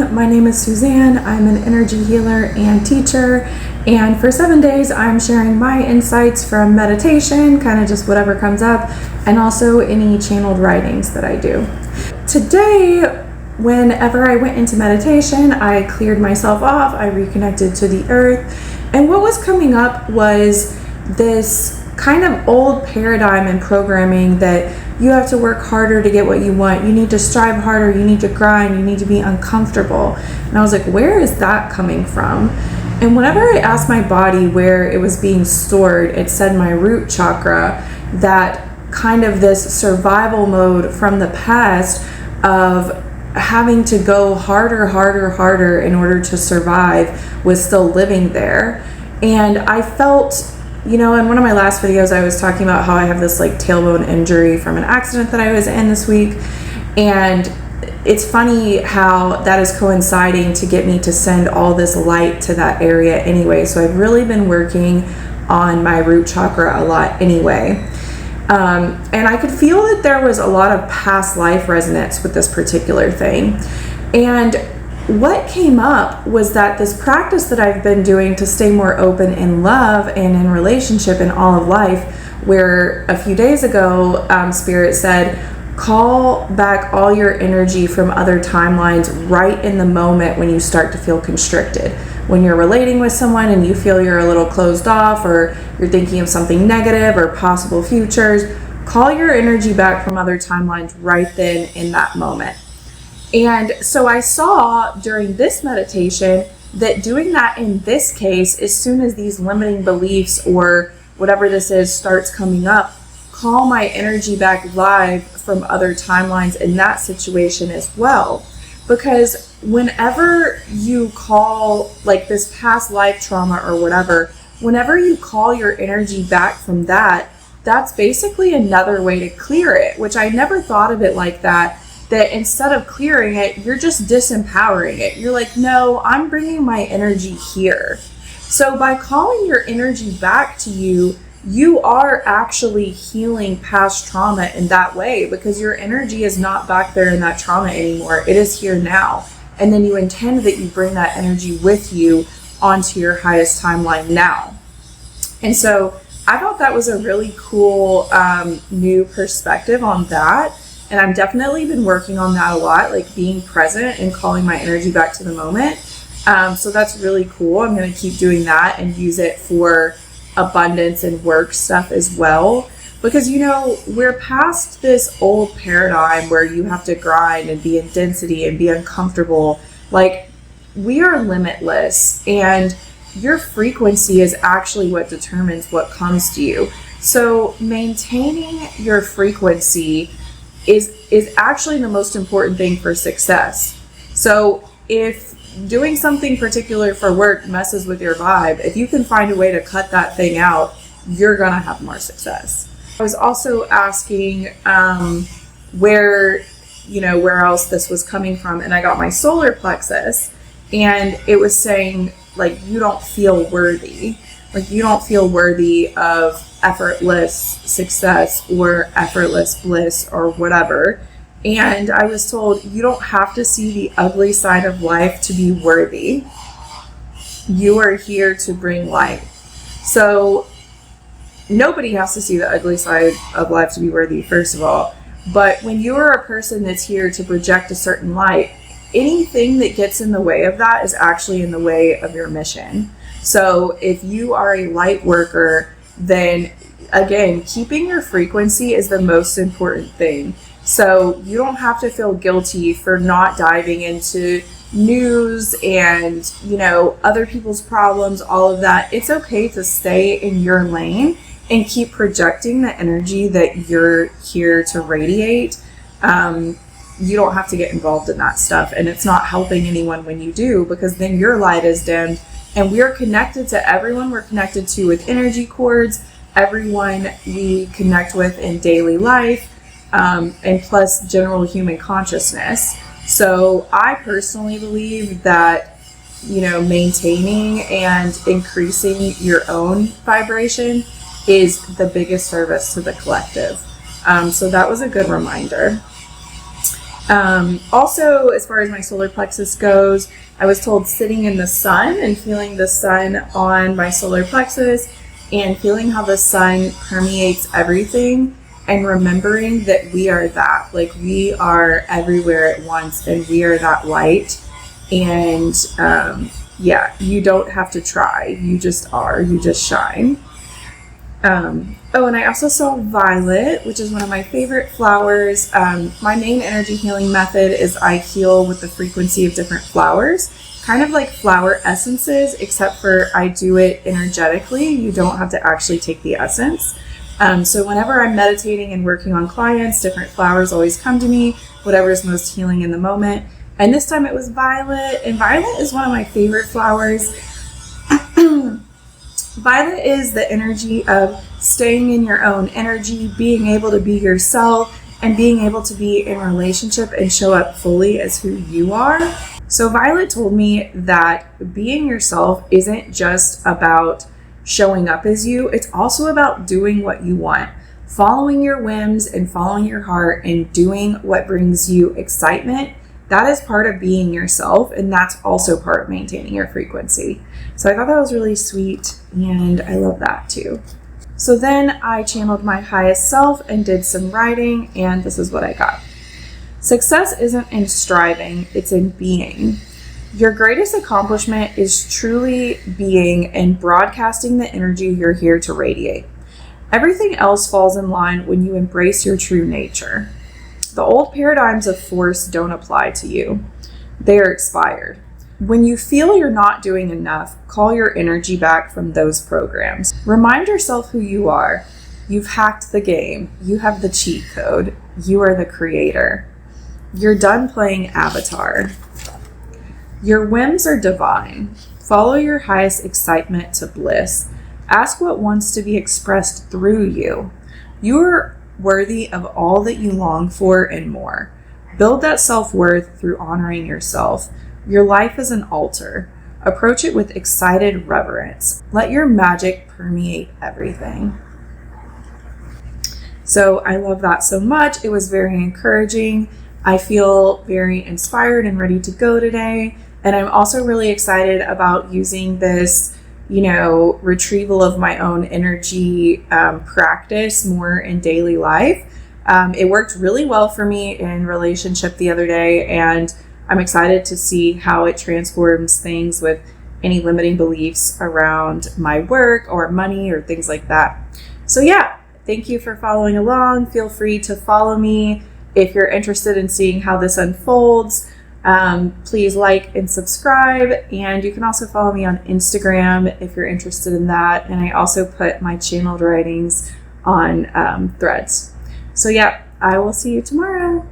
everyone, my name is Suzanne. I'm an energy healer and teacher, and for 7 days I'm sharing my insights from meditation, kind of just whatever comes up, and also any channeled writings that I do. Today, whenever I went into meditation, I cleared myself off, I reconnected to the earth, and what was coming up was this kind of old paradigm and programming that you have to work harder to get what you want. You need to strive harder, you need to grind, you need to be uncomfortable. And I was like, where is that coming from? And whenever I asked my body where it was being stored, it said my root chakra, that kind of this survival mode from the past of having to go harder in order to survive was still living there. And I felt, in one of my last videos, I was talking about how I have this like tailbone injury from an accident that I was in this week. And it's funny how that is coinciding to get me to send all this light to that area anyway. So I've really been working on my root chakra a lot anyway. And I could feel that there was a lot of past life resonance with this particular thing. And what came up was that this practice that I've been doing to stay more open in love and in relationship in all of life, where a few days ago, Spirit said, call back all your energy from other timelines right in the moment when you start to feel constricted. When you're relating with someone and you feel you're a little closed off, or you're thinking of something negative or possible futures, call your energy back from other timelines right then in that moment. And so I saw during this meditation that doing that in this case, as soon as these limiting beliefs or whatever this is starts coming up, call my energy back live from other timelines in that situation as well. Because whenever you call like this past life trauma or whatever, whenever you call your energy back from that, that's basically another way to clear it, which I never thought of it like that. That instead of clearing it, you're just disempowering it. You're like, no, I'm bringing my energy here. So by calling your energy back to you, you are actually healing past trauma in that way, because your energy is not back there in that trauma anymore. It is here now. And then you intend that you bring that energy with you onto your highest timeline now. And so I thought that was a really cool new perspective on that. And I've definitely been working on that a lot, like being present and calling my energy back to the moment. So that's really cool. I'm going to keep doing that and use it for abundance and work stuff as well. Because, we're past this old paradigm where you have to grind and be in density and be uncomfortable. Like, we are limitless, and your frequency is actually what determines what comes to you. So maintaining your frequency is actually the most important thing for success. So if doing something particular for work messes with your vibe, if you can find a way to cut that thing out, you're gonna have more success. I was also asking where else this was coming from, and I got my solar plexus, and it was saying like, you don't feel worthy. Like, you don't feel worthy of effortless success or effortless bliss or whatever. And I was told, you don't have to see the ugly side of life to be worthy. You are here to bring light. So nobody has to see the ugly side of life to be worthy, first of all. But when you are a person that's here to project a certain light, anything that gets in the way of that is actually in the way of your mission. So if you are a light worker, then again, keeping your frequency is the most important thing. So you don't have to feel guilty for not diving into news and, other people's problems, all of that. It's okay to stay in your lane and keep projecting the energy that you're here to radiate. You don't have to get involved in that stuff, and it's not helping anyone when you do, because then your light is dimmed. And we're connected to everyone we're connected to with energy cords, everyone we connect with in daily life, and plus general human consciousness. So I personally believe that, maintaining and increasing your own vibration is the biggest service to the collective. So that was a good reminder. Also, as far as my solar plexus goes, I was told sitting in the sun and feeling the sun on my solar plexus and feeling how the sun permeates everything and remembering that we are that, like we are everywhere at once and we are that light. And yeah, you don't have to try. You just are. You just shine. Oh, and I also saw violet, which is one of my favorite flowers. My main energy healing method is I heal with the frequency of different flowers, kind of like flower essences, except for I do it energetically. You don't have to actually take the essence. So whenever I'm meditating and working on clients, different flowers always come to me, whatever is most healing in the moment. And this time it was violet, and violet is one of my favorite flowers. Violet is the energy of staying in your own energy, being able to be yourself, and being able to be in relationship and show up fully as who you are. So Violet told me that being yourself isn't just about showing up as you, it's also about doing what you want, following your whims and following your heart and doing what brings you excitement. That is part of being yourself, and that's also part of maintaining your frequency. So I thought that was really sweet, and I love that too. So then I channeled my highest self and did some writing, and this is what I got. Success isn't in striving, it's in being. Your greatest accomplishment is truly being and broadcasting the energy you're here to radiate. Everything else falls in line when you embrace your true nature. The old paradigms of force don't apply to you. They are expired. When you feel you're not doing enough, call your energy back from those programs. Remind yourself who you are. You've hacked the game. You have the cheat code. You are the creator. You're done playing Avatar. Your whims are divine. Follow your highest excitement to bliss. Ask what wants to be expressed through you. You are worthy of all that you long for and more. Build that self-worth through honoring yourself. Your life is an altar. Approach it with excited reverence. Let your magic permeate everything. So I love that so much. It was very encouraging. I feel very inspired and ready to go today. And I'm also really excited about using this retrieval of my own energy practice more in daily life. It worked really well for me in relationship the other day, and I'm excited to see how it transforms things with any limiting beliefs around my work or money or things like that. So yeah, thank you for following along. Feel free to follow me if you're interested in seeing how this unfolds. Please like and subscribe, and you can also follow me on Instagram if you're interested in that. And I also put my channeled writings on Threads. So yeah, I will see you tomorrow.